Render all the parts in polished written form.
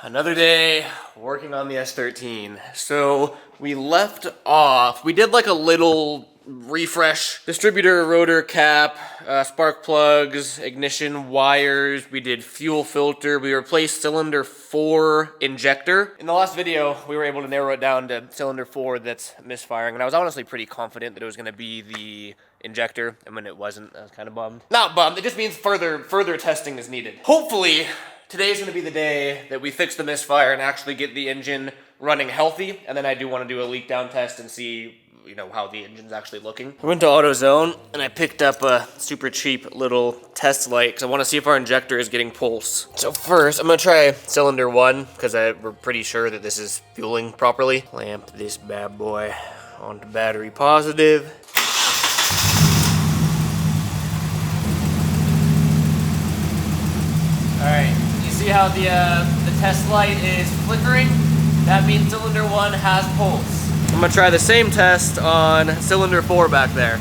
Another day working on the S13. So we left off, we did like a little refresh. Distributor, rotor cap, spark plugs, ignition wires. We did fuel filter. We replaced cylinder 4 injector. In the last video, we were able to narrow it down to cylinder 4 that's misfiring. And I was honestly pretty confident that it was gonna be the injector. And when it wasn't, I was kind of bummed. Not bummed, it just means further testing is needed. Hopefully, today's gonna be the day that we fix the misfire and actually get the engine running healthy. And then I do wanna do a leak down test and see how the engine's actually looking. I went to AutoZone and I picked up a super cheap little test light because I want to see if our injector is getting pulse. So first, I'm gonna try cylinder 1 because we're pretty sure that this is fueling properly. Clamp this bad boy onto battery positive. All right, you see how the test light is flickering? That means cylinder 1 has pulse. I'm gonna try the same test on cylinder 4 back there.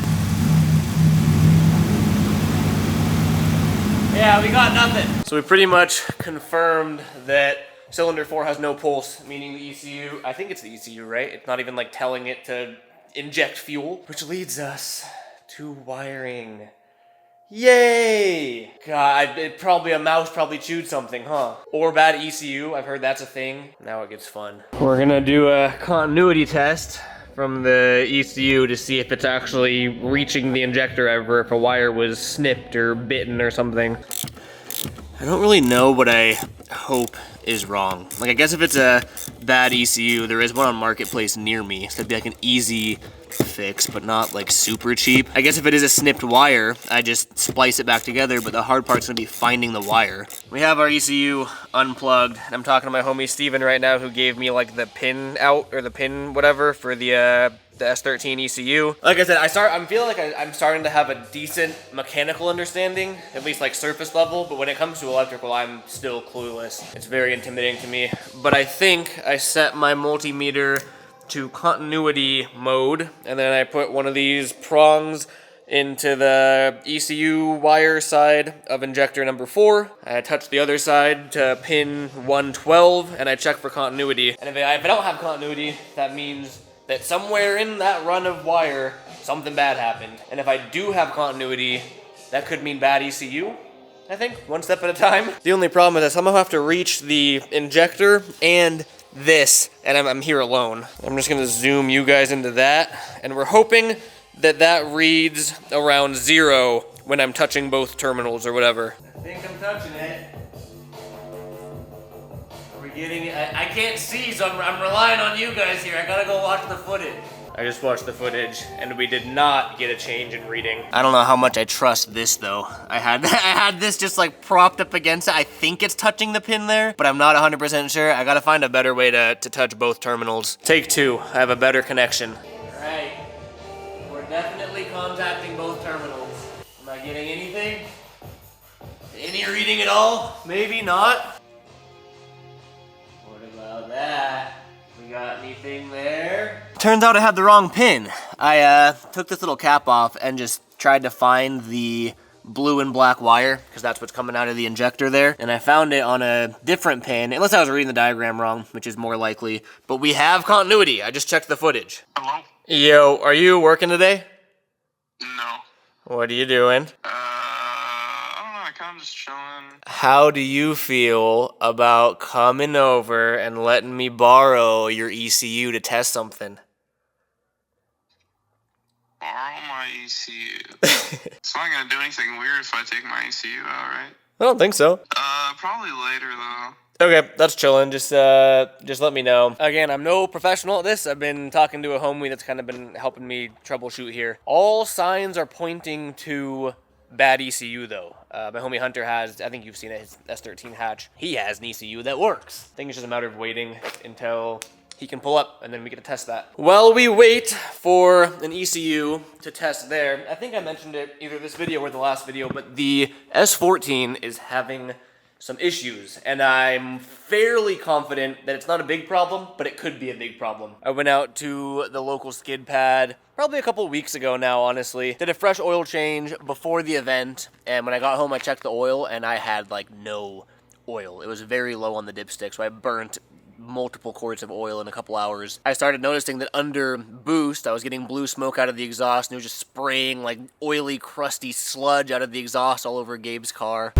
Yeah, we got nothing. So we pretty much confirmed that cylinder 4 has no pulse, meaning the ECU, I think it's the ECU, right? It's not even like telling it to inject fuel, which leads us to wiring. Yay! God, a mouse probably chewed something, huh? Or bad ECU, I've heard that's a thing. Now it gets fun. We're gonna do a continuity test from the ECU to see if it's actually reaching the injector ever, if a wire was snipped or bitten or something. I don't really know what I hope is wrong. Like, I guess if it's a bad ECU, there is one on Marketplace near me, so it'd be like an easy fix, but not like super cheap. I guess if it is a snipped wire, I just splice it back together, but the hard part's gonna be finding the wire. We have our ECU unplugged, and I'm talking to my homie Steven right now, who gave me like the pin out, or the pin whatever, for the S13 ECU. Like I said, I'm feeling like I'm starting to have a decent mechanical understanding, at least like surface level, but when it comes to electrical, I'm still clueless. It's very intimidating to me, but I think I set my multimeter to continuity mode, and then I put one of these prongs into the ECU wire side of injector number 4. I touch the other side to pin 112, and I check for continuity. And if I don't have continuity, that means that somewhere in that run of wire, something bad happened. And if I do have continuity, that could mean bad ECU, I think, one step at a time. The only problem is I somehow have to reach the injector and this, and I'm here alone. I'm just gonna zoom you guys into that, and we're hoping that that reads around 0 when I'm touching both terminals or whatever. I think I'm touching it. Are we getting it? I can't see, so I'm relying on you guys here. I gotta go watch the footage. I just watched the footage, and we did not get a change in reading. I don't know how much I trust this, though. I had this just like propped up against it. I think it's touching the pin there, but I'm not 100% sure. I gotta find a better way to touch both terminals. Take 2, I have a better connection. All right, we're definitely contacting both terminals. Am I getting anything? Any reading at all? Maybe not. What about that? We got anything there? Turns out I had the wrong pin. I took this little cap off and just tried to find the blue and black wire, because that's what's coming out of the injector there. And I found it on a different pin, unless I was reading the diagram wrong, which is more likely. But we have continuity. I just checked the footage. Hello? Yo, are you working today? No. What are you doing? I don't know, I kinda just chilling. How do you feel about coming over and letting me borrow your ECU to test something? Borrow my ECU. It's not gonna do anything weird if I take my ECU out, right? I don't think so. Probably later though. Okay, that's chilling. Just let me know. Again, I'm no professional at this. I've been talking to a homie that's kind of been helping me troubleshoot here. All signs are pointing to bad ECU though. My homie Hunter has, I think you've seen it, his S13 hatch. He has an ECU that works. I think it's just a matter of waiting until he can pull up, and then we get to test that. While we wait for an ECU to test there, I think I mentioned it either this video or the last video, but the S14 is having some issues, and I'm fairly confident that it's not a big problem, but it could be a big problem. I went out to the local skid pad probably a couple weeks ago now, honestly. Did a fresh oil change before the event, and when I got home I checked the oil, and I had like no oil. It was very low on the dipstick, so I burnt multiple quarts of oil in a couple hours. I started noticing that under boost, I was getting blue smoke out of the exhaust, and it was just spraying like oily, crusty sludge out of the exhaust all over Gabe's car.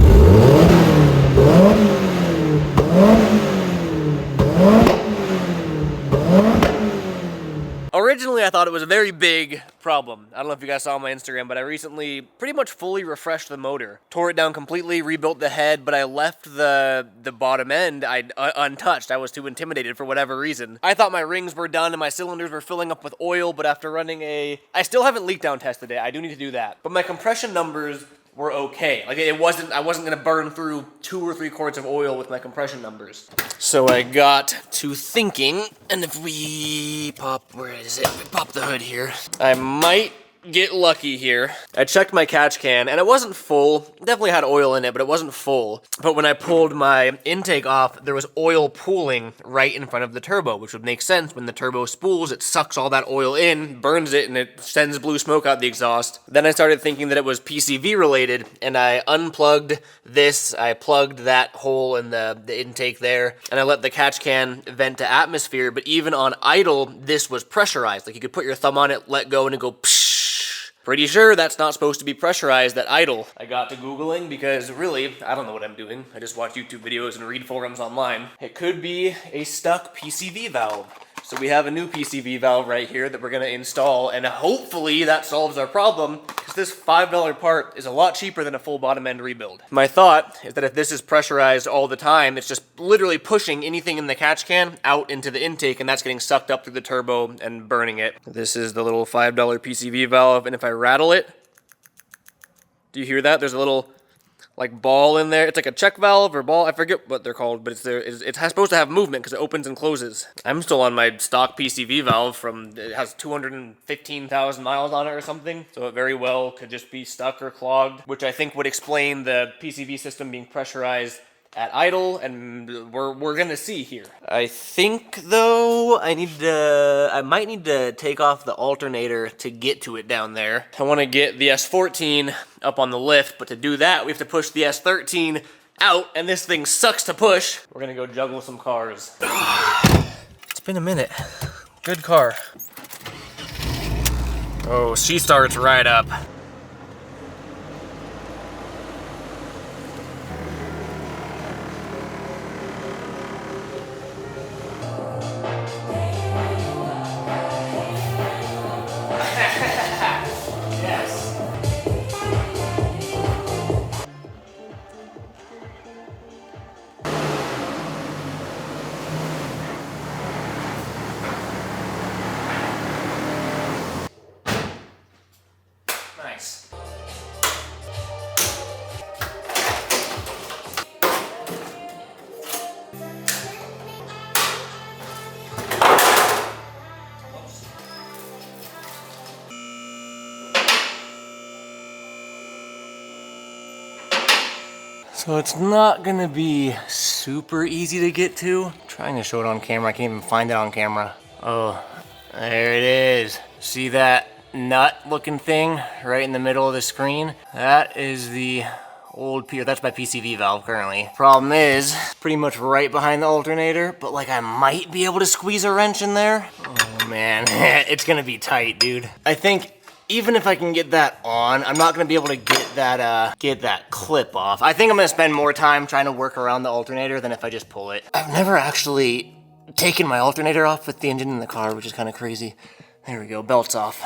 Originally, I thought it was a very big problem. I don't know if you guys saw on my Instagram, but I recently pretty much fully refreshed the motor. Tore it down completely, rebuilt the head, but I left the bottom end untouched. I was too intimidated for whatever reason. I thought my rings were done and my cylinders were filling up with oil, but after running I still haven't leak down tested it. I do need to do that. But my compression numbers were okay. Like I wasn't gonna burn through 2 or 3 quarts of oil with my compression numbers. So I got to thinking, and if we pop, where is it? We pop the hood here. I might get lucky here. I checked my catch can and it wasn't full. Definitely had oil in it, but it wasn't full. But when I pulled my intake off, there was oil pooling right in front of the turbo, which would make sense. When the turbo spools, it sucks all that oil in, burns it, and it sends blue smoke out the exhaust. Then I started thinking that it was PCV related, and I unplugged this. I plugged that hole in the intake there, and I let the catch can vent to atmosphere. But even on idle, this was pressurized. Like you could put your thumb on it, let go, and it go psh. Pretty sure that's not supposed to be pressurized at idle. I got to Googling because really, I don't know what I'm doing. I just watch YouTube videos and read forums online. It could be a stuck PCV valve. So we have a new PCV valve right here that we're gonna install, and hopefully that solves our problem, because this $5 part is a lot cheaper than a full bottom end rebuild. My thought is that if this is pressurized all the time, it's just literally pushing anything in the catch can out into the intake, and that's getting sucked up through the turbo and burning it. This is the little $5 PCV valve, and if I rattle it, do you hear that? There's a little like ball in there. It's like a check valve or ball. I forget what they're called, but it's supposed to have movement because it opens and closes. I'm still on my stock PCV valve it has 215,000 miles on it or something. So it very well could just be stuck or clogged, which I think would explain the PCV system being pressurized at idle, and we're gonna see here. I think though I might need to take off the alternator to get to it down there. I want to get the S14 up on the lift, but to do that we have to push the S13 out, and this thing sucks to push. We're gonna go juggle some cars. It's been a minute. Good car. Oh, she starts right up. Nice. So it's not gonna be super easy to get to. I'm trying to show it on camera, I can't even find it on camera. Oh, there it is. See that nut looking thing right in the middle of the screen? That is the old that's my PCV valve currently. Problem is, pretty much right behind the alternator, but like I might be able to squeeze a wrench in there. Oh man, it's gonna be tight, dude. I think even if I can get that on, I'm not gonna be able to get that clip off. I think I'm gonna spend more time trying to work around the alternator than if I just pull it. I've never actually taken my alternator off with the engine in the car, which is kind of crazy. There we go, belt's off.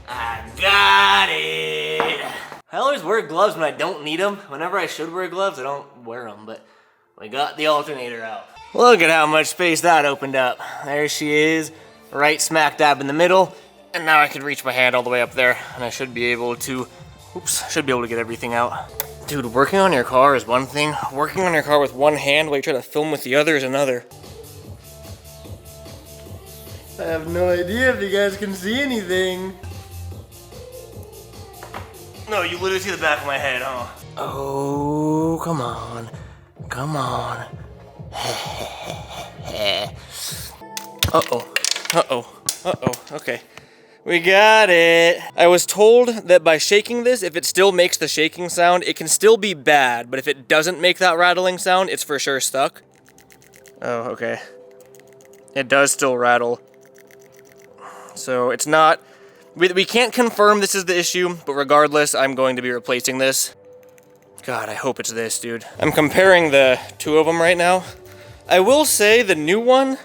I got it. I always wear gloves when I don't need them. Whenever I should wear gloves, I don't wear them, but we got the alternator out. Look at how much space that opened up. There she is, right smack dab in the middle. And now I can reach my hand all the way up there, and I should be able to, get everything out. Dude, working on your car is one thing. Working on your car with one hand while you try to film with the other is another. I have no idea if you guys can see anything. No, you literally see the back of my head, huh? Oh, come on. Come on. Uh-oh. Uh-oh. Uh-oh. Okay. We got it. I was told that by shaking this, if it still makes the shaking sound, it can still be bad, but if it doesn't make that rattling sound, it's for sure stuck. Oh, okay. It does still rattle. So it's not, we can't confirm this is the issue, but regardless, I'm going to be replacing this. God, I hope it's this, dude. I'm comparing the two of them right now. I will say the new one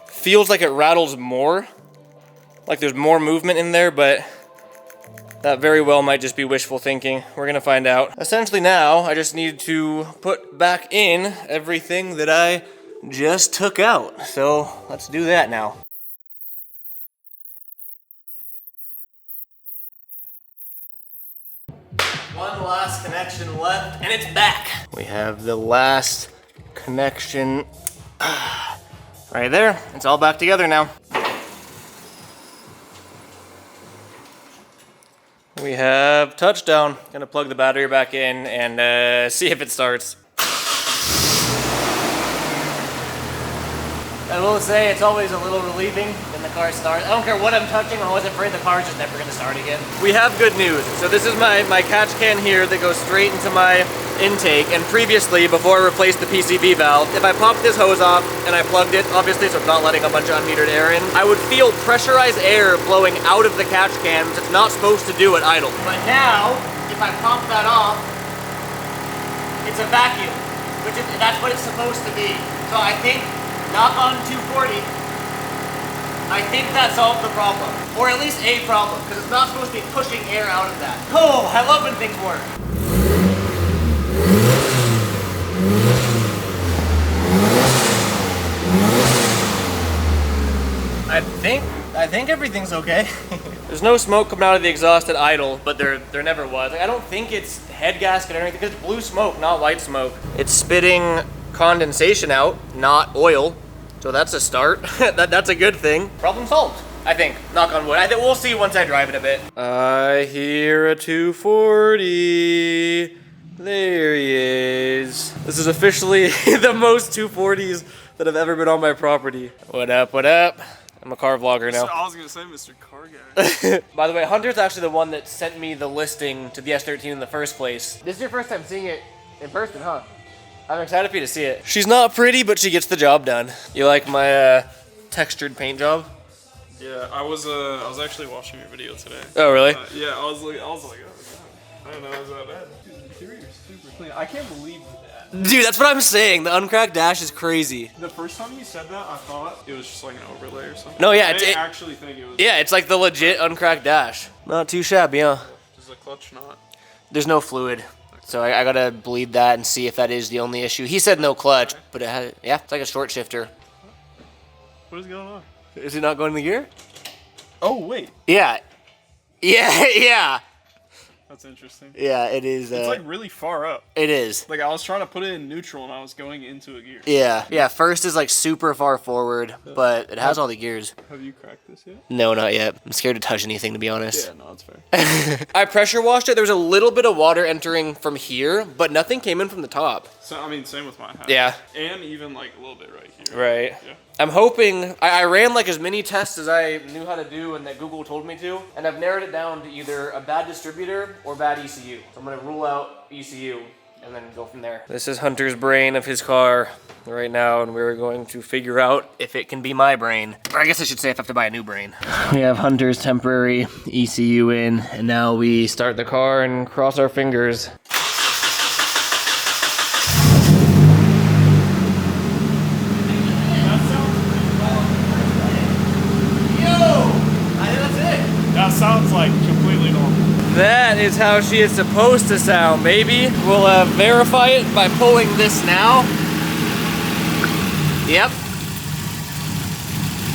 feels like it rattles more. Like there's more movement in there, but that very well might just be wishful thinking. We're gonna find out. Essentially now, I just need to put back in everything that I just took out. So let's do that now. One last connection left, and it's back. We have the last connection right there. It's all back together now. We have touchdown. Gonna plug the battery back in and see if it starts. I will say it's always a little relieving when the car starts. I don't care what I'm touching, I'm always afraid the car's just never gonna start again. We have good news. So this is my catch can here that goes straight into my intake, and previously, before I replaced the PCV valve, if I popped this hose off and I plugged it, obviously so it's not letting a bunch of unmetered air in, I would feel pressurized air blowing out of the catch can, which it's not supposed to do at idle. But now, if I pop that off, it's a vacuum, that's what it's supposed to be. So I think, knock on 240, I think that solved the problem. Or at least a problem, because it's not supposed to be pushing air out of that. Oh, I love when things work. I think everything's okay. There's no smoke coming out of the exhaust at idle, but there never was. Like, I don't think it's head gasket or anything, because it's blue smoke, not white smoke. It's spitting condensation out, not oil. So that's a start. That's a good thing. Problem solved, I think. Knock on wood. We'll see once I drive it a bit. I hear a 240. There he is. This is officially the most 240s that have ever been on my property. What up, what up? I'm a car vlogger now. I was gonna say Mr. Car Guy. By the way, Hunter's actually the one that sent me the listing to the S13 in the first place. This is your first time seeing it in person, huh? I'm excited for you to see it. She's not pretty, but she gets the job done. You like my textured paint job? Yeah, I was actually watching your video today. Oh, really? Yeah, I was like, oh god, I don't know, it was that bad. Dude, the interior is super clean. I can't believe that. Dude, that's what I'm saying. The uncracked dash is crazy. The first time you said that, I thought it was just like an overlay or something. No, yeah, I didn't actually think it was. Yeah, it's like the legit uncracked dash. Not too shabby, huh? Does the clutch not? There's no fluid. So I gotta bleed that and see if that is the only issue. He said no clutch, but it had, yeah, it's like a short shifter. What is going on? Is it not going in the gear? Oh, wait. Yeah. Yeah, yeah. That's interesting. Yeah, it is. It's like really far up. It is. Like I was trying to put it in neutral and I was going into a gear. Yeah. Yeah, first is like super far forward, but it has all the gears. Have you cracked this yet? No, not yet. I'm scared to touch anything, to be honest. Yeah, no, it's fair. I pressure washed it. There was a little bit of water entering from here, but nothing came in from the top. So, I mean, same with my house. Yeah. And even like a little bit right here. Right. Yeah. I'm hoping, I ran like as many tests as I knew how to do and that Google told me to, and I've narrowed it down to either a bad distributor or bad ECU. So I'm gonna rule out ECU and then go from there. This is Hunter's brain of his car right now, and we're going to figure out if it can be my brain. Or I guess I should say if I have to buy a new brain. We have Hunter's temporary ECU in, and now we start the car and cross our fingers. That sounds like completely normal. That is how she is supposed to sound, baby. We'll verify it by pulling this now. Yep.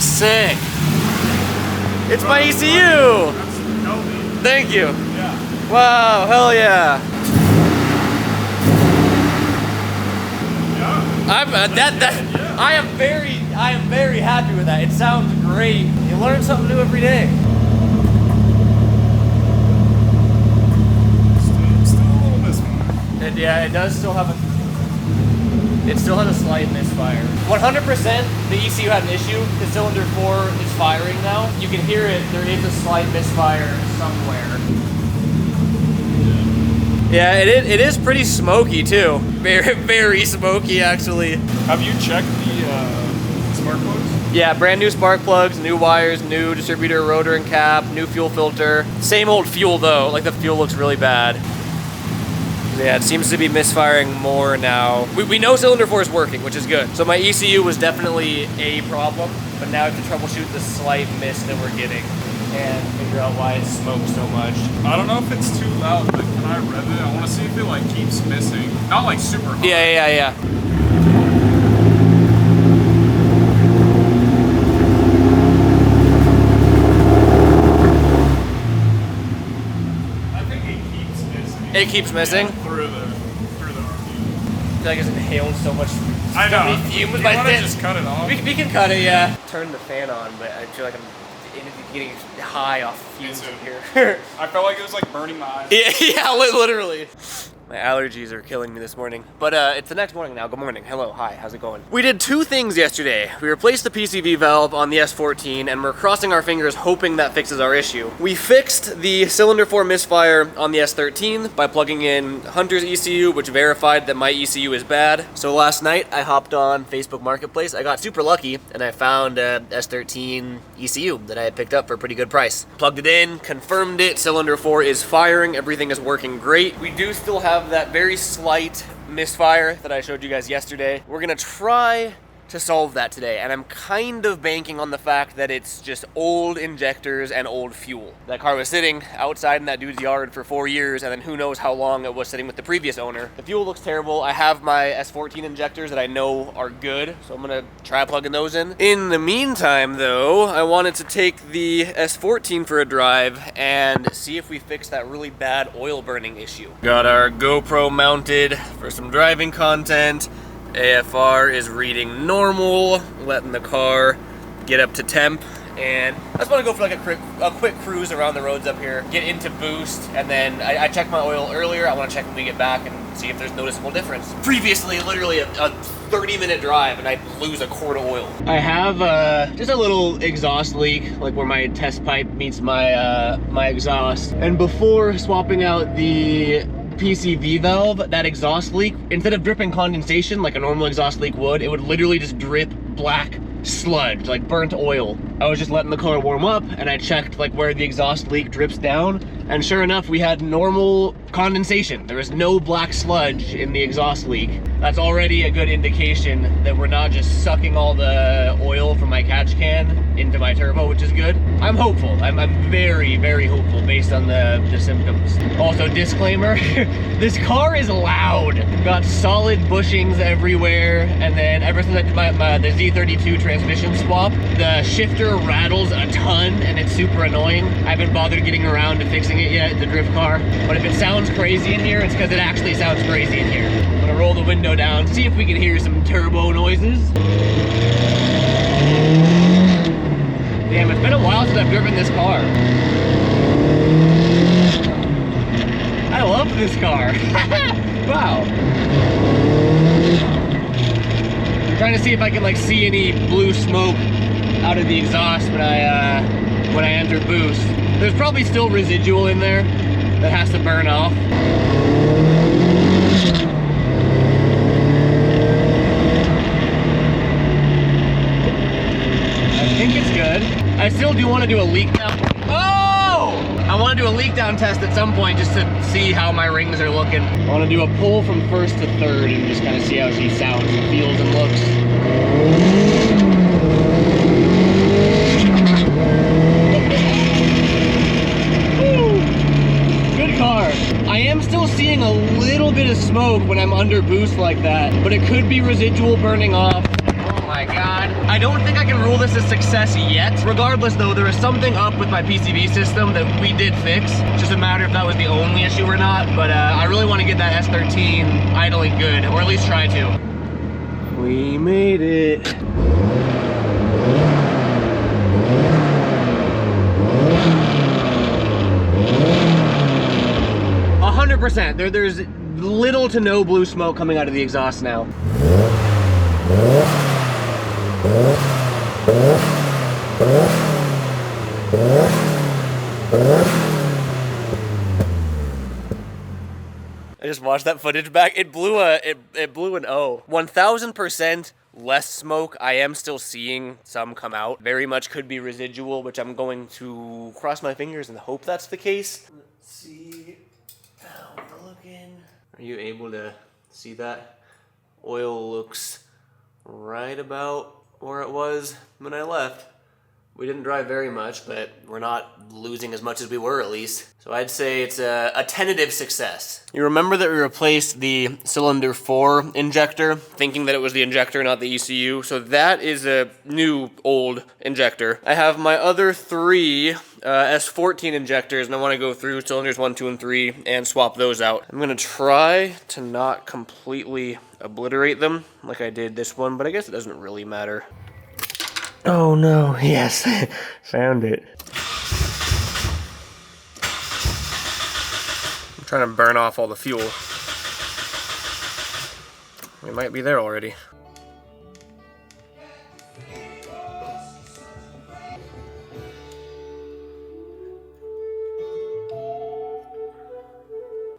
Sick. It's my ECU. Thank you. Yeah. Wow, hell yeah. Yeah. I am very happy with that. It sounds great. You learn something new every day. Still a little misfire. Yeah, it does still have a... It still has a slight misfire. 100% the ECU had an issue. The cylinder 4 is firing now. You can hear it. There is a slight misfire somewhere. Yeah, it is pretty smoky too. Very smoky actually. Have you checked the spark plugs? Yeah, brand new spark plugs, new wires, new distributor, rotor and cap, new fuel filter. Same old fuel though, like the fuel looks really bad. Yeah, it seems to be misfiring more now. We know cylinder 4 is working, which is good. So my ECU was definitely a problem, but now I have to troubleshoot the slight miss that we're getting and figure out why it smokes so much. I don't know if it's too loud, but can I rev it? I want to see if it like keeps missing. Not like super hot. Yeah. I think it keeps missing. It keeps missing? Yeah, through the RPM. I feel like it's inhaled so much. I know. So many fumes You by wanna this. just cut it off? We can cut it, yeah. Turn the fan on, but I feel like I'm getting high off fumes in here. I felt like it was like burning my eyes. Yeah, literally. My allergies are killing me this morning. But it's the next morning now. Good morning. Hello. Hi. How's it going? We did two things yesterday. We replaced the PCV valve on the S14 and we're crossing our fingers hoping that fixes our issue. We fixed the cylinder 4 misfire on the S13 by plugging in Hunter's ECU, which verified that my ECU is bad. So last night I hopped on Facebook Marketplace. I got super lucky and I found a S13 ECU that I had picked up for a pretty good price. Plugged it in, confirmed it. Cylinder 4 is firing. Everything is working great. We do still have that very slight misfire that I showed you guys yesterday. We're gonna try to solve that today, and I'm kind of banking on the fact that it's just old injectors and old fuel. That car was sitting outside in that dude's yard for 4 years, and then who knows how long it was sitting with the previous owner. The fuel looks terrible. I have my S14 injectors that I know are good, so I'm gonna try plugging those in. In the meantime though, I wanted to take the S14 for a drive and see if we fix that really bad oil burning issue. Got our GoPro mounted for some driving content. AFR is reading normal, letting the car get up to temp, and I just want to go for like a quick cruise around the roads up here, get into boost, and then I checked my oil earlier. I want to check when we get back and see if there's noticeable difference. Previously, literally a 30-minute drive, and I'd lose a quart of oil. I have just a little exhaust leak, like where my test pipe meets my my exhaust, and before swapping out the PCV valve, that exhaust leak, instead of dripping condensation like a normal exhaust leak would, it would literally just drip black sludge, like burnt oil. I was just letting the car warm up and I checked like where the exhaust leak drips down, and sure enough we had normal condensation. There was no black sludge in the exhaust leak. That's already a good indication that we're not just sucking all the oil from my catch can into my turbo, which is good. I'm hopeful. I'm very, very hopeful based on the symptoms. Also, disclaimer, this car is loud. Got solid bushings everywhere, and then ever since I did the Z32 transmission swap, the shifter rattles a ton and it's super annoying. I haven't bothered getting around to fixing it yet, the drift car, but if it sounds crazy in here, it's because it actually sounds crazy in here. I'm gonna roll the window down, see if we can hear some turbo noises. Damn, it's been a while since I've driven this car. I love this car. Wow. I'm trying to see if I can like see any blue smoke out of the exhaust when I enter boost. There's probably still residual in there that has to burn off. I think it's good. I still do want to do a leak down. Oh! I want to do a leak down test at some point just to see how my rings are looking. I want to do a pull from first to third and just kind of see how she sounds and feels and looks. Good car. I am still seeing a little bit of smoke when I'm under boost like that, but it could be residual burning off. Oh my god. I don't think I can rule this a success yet. Regardless though, there is something up with my PCV system that we did fix. It's just a matter if that was the only issue or not, but I really want to get that S13 idling good, or at least try to. We made it. 100%. There's little to no blue smoke coming out of the exhaust now. I just watched that footage back. It blew an O. 1000% less smoke. I am still seeing some come out. Very much could be residual, which I'm going to cross my fingers and hope that's the case. Let's see how we're looking. Are you able to see that? Oil looks right about where it was when I left. We didn't drive very much, but we're not losing as much as we were, at least. So I'd say it's a tentative success. You remember that we replaced the cylinder 4 injector, thinking that it was the injector, not the ECU. So that is a new, old injector. I have my other 3 S14 injectors, and I want to go through cylinders 1, 2, and 3 and swap those out. I'm going to try to not completely obliterate them like I did this one, but I guess it doesn't really matter. Oh no, yes, found it. I'm trying to burn off all the fuel. We might be there already.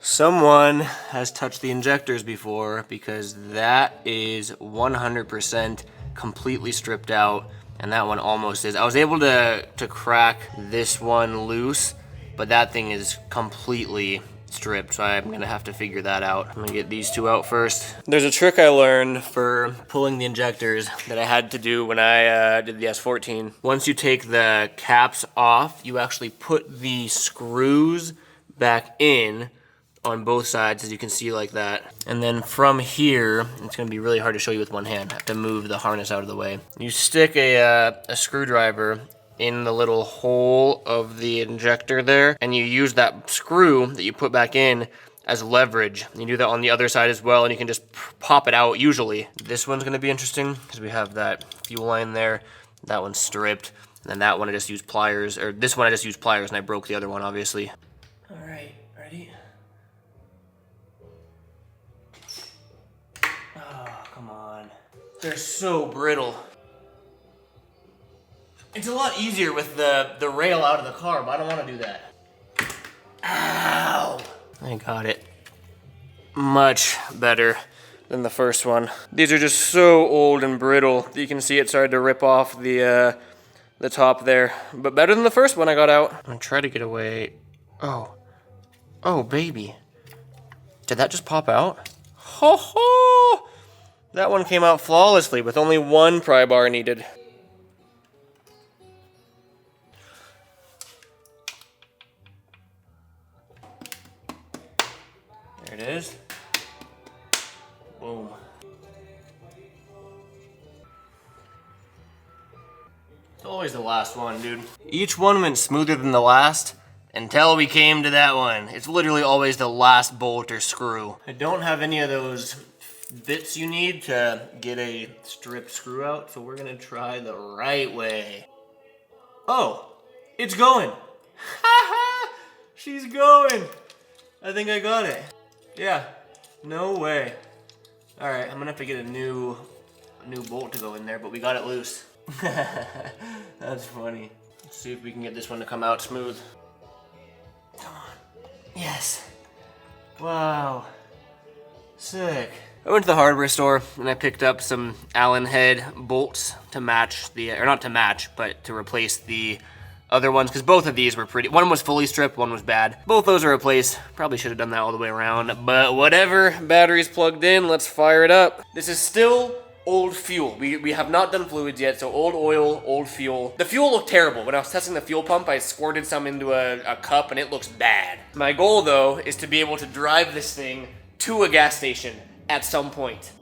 Someone has touched the injectors before, because that is 100% completely stripped out. And that one almost is. I was able to crack this one loose, but that thing is completely stripped, so I'm gonna have to figure that out. I'm gonna get these 2 out first. There's a trick I learned for pulling the injectors that I had to do when I did the S14. Once you take the caps off, you actually put the screws back in on both sides, as you can see, like that. And then from here, it's gonna be really hard to show you with one hand. I have to move the harness out of the way. You stick a screwdriver in the little hole of the injector there, and you use that screw that you put back in as leverage. You do that on the other side as well, and you can just pop it out usually. This one's gonna be interesting because we have that fuel line there. That one's stripped. And then that one I just used pliers, or this one I just used pliers, and I broke the other one, obviously. All right, ready? Come on. They're so brittle. It's a lot easier with the rail out of the car, but I don't want to do that. Ow! I got it. Much better than the first one. These are just so old and brittle. You can see it started to rip off the top there. But better than the first one I got out. I'm gonna try to get away. Oh. Oh, baby. Did that just pop out? Ho ho! That one came out flawlessly with only 1 pry bar needed. There it is. Boom. It's always the last one, dude. Each one went smoother than the last until we came to that one. It's literally always the last bolt or screw. I don't have any of those bits you need to get a stripped screw out, so we're gonna try the right way. Oh, it's going. She's going. I think I got it. Yeah, no way. All right, I'm gonna have to get a new bolt to go in there, but we got it loose. That's funny. Let's see if we can get this one to come out smooth. Come on. Yes. Wow. Sick. I went to the hardware store and I picked up some Allen head bolts to match the, or not to match, but to replace the other ones, because both of these were pretty, one was fully stripped, one was bad. Both those are replaced. Probably should have done that all the way around, but whatever. Battery's plugged in, let's fire it up. This is still old fuel. We have not done fluids yet, so old oil, old fuel. The fuel looked terrible. When I was testing the fuel pump, I squirted some into a cup and it looks bad. My goal though is to be able to drive this thing to a gas station at some point.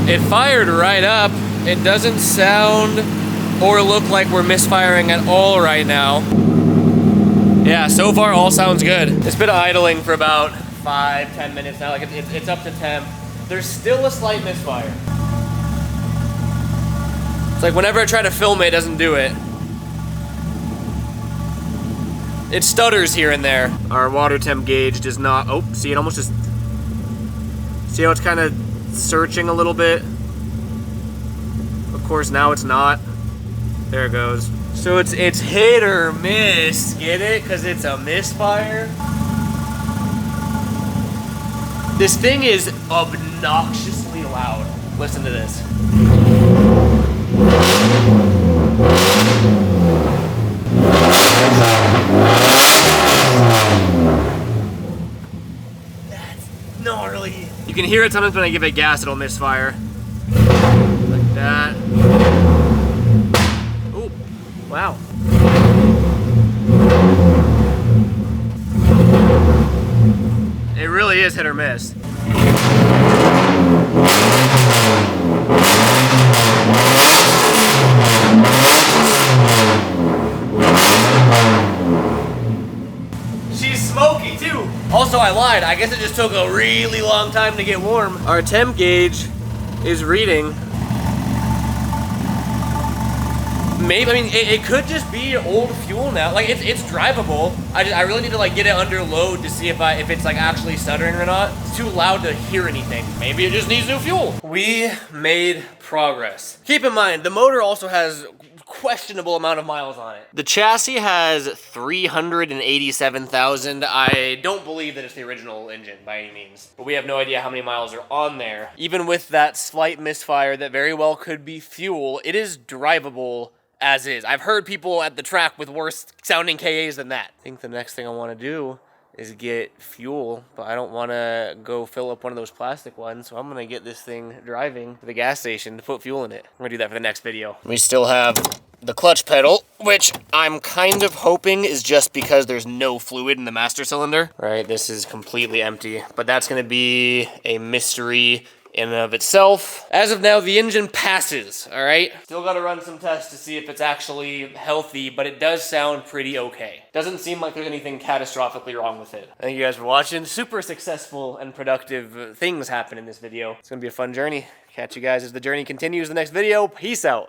It fired right up. It doesn't sound or look like we're misfiring at all right now. Yeah, so far all sounds good. It's been idling for about 5-10 minutes now. Like it's up to temp. There's still a slight misfire. It's like whenever I try to film it, it doesn't do it. It stutters here and there. Our water temp gauge does not, oh, see, it almost just, see how it's kind of searching a little bit? Of course, now it's not. There it goes. So it's hit or miss, get it? Because it's a misfire. This thing is obnoxiously loud. Listen to this. That's gnarly. You can hear it sometimes when I give it gas, it'll misfire. Like that. Ooh, wow. It really is hit or miss. She's smoky too. Also, I lied. I guess it just took a really long time to get warm. Our temp gauge is reading. Maybe, I mean, it could just be old fuel now. Like, it's drivable. I really need to like get it under load to see if it's like actually stuttering or not. It's too loud to hear anything. Maybe it just needs new fuel. We made progress. Keep in mind, the motor also has questionable amount of miles on it. The chassis has 387,000. I don't believe that it's the original engine by any means, but we have no idea how many miles are on there. Even with that slight misfire that very well could be fuel, it is drivable as is. I've heard people at the track with worse sounding KAs than that. I think the next thing I want to do is get fuel, but I don't want to go fill up one of those plastic ones, so I'm going to get this thing driving to the gas station to put fuel in it. I'm going to do that for the next video. We still have the clutch pedal, which I'm kind of hoping is just because there's no fluid in the master cylinder. Right, this is completely empty, but that's going to be a mystery in and of itself. As of now, the engine passes, all right? Still gotta run some tests to see if it's actually healthy, but it does sound pretty okay. Doesn't seem like there's anything catastrophically wrong with it. Thank you guys for watching. Super successful and productive things happen in this video. It's gonna be a fun journey. Catch you guys as the journey continues in the next video. Peace out.